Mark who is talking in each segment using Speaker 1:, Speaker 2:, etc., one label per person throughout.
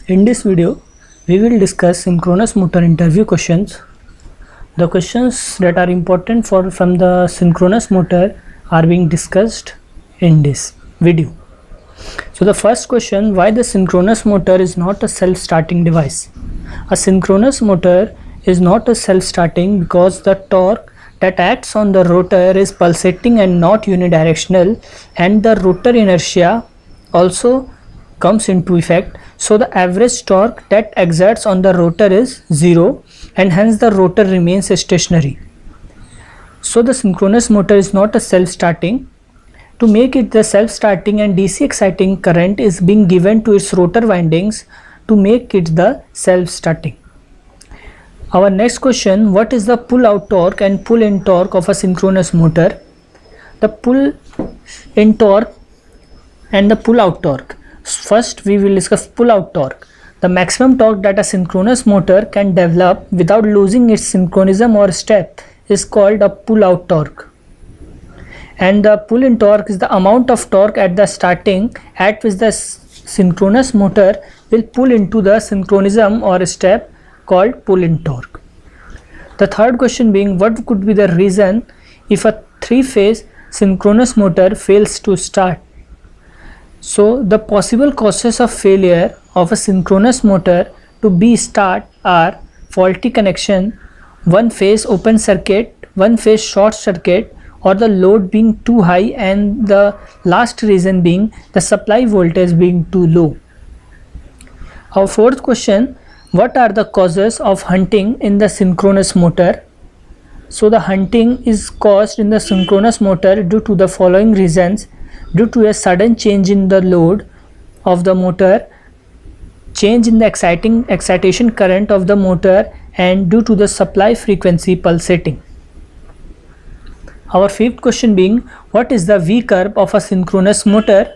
Speaker 1: In this video, we will discuss synchronous motor interview questions. The questions that are important from the synchronous motor are being discussed in this video. So the first question, why the synchronous motor is not a self-starting device? A synchronous motor is not a self-starting because the torque that acts on the rotor is pulsating and not unidirectional, and the rotor inertia also comes into effect. So the average torque that exerts on the rotor is 0 and hence the rotor remains stationary. So the synchronous motor is not a self-starting. To make it the self-starting, and DC exciting current is being given to its rotor windings to make it the self-starting. Our next question, what is the pull-out torque and pull-in torque of a synchronous motor? The pull-in torque and the pull-out torque. First, we will discuss pull-out torque. The maximum torque that a synchronous motor can develop without losing its synchronism or step is called a pull-out torque. And the pull-in torque is the amount of torque at the starting at which the synchronous motor will pull into the synchronism or step, called pull-in torque. The third question being, what could be the reason if a three-phase synchronous motor fails to start? So the possible causes of failure of a synchronous motor to be start are faulty connection, one phase open circuit, one phase short circuit, or the load being too high, and the last reason being the supply voltage being too low. Our fourth question, what are the causes of hunting in the synchronous motor? So the hunting is caused in the synchronous motor due to the following reasons: due to a sudden change in the load of the motor, change in the excitation current of the motor, and due to the supply frequency pulsating. Our fifth question being, what is the V curve of a synchronous motor?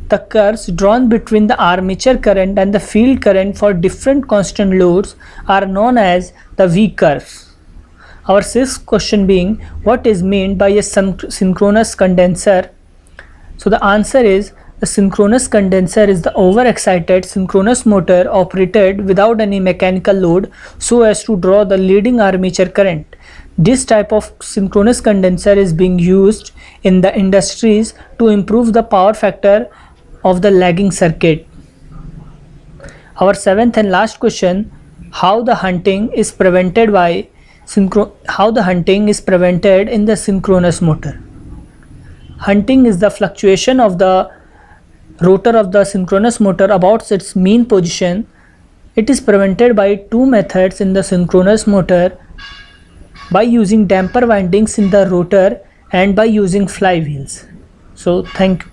Speaker 1: The curves drawn between the armature current and the field current for different constant loads are known as the V curves. Our sixth question being, what is meant by a synchronous condenser? So the answer is, the synchronous condenser is the overexcited synchronous motor operated without any mechanical load so as to draw the leading armature current. This type of synchronous condenser is being used in the industries to improve the power factor of the lagging circuit. Our seventh and last question, how the hunting is prevented in the synchronous motor? Hunting is the fluctuation of the rotor of the synchronous motor about its mean position. It is prevented by two methods in the synchronous motor: by using damper windings in the rotor and by using flywheels. So thank you.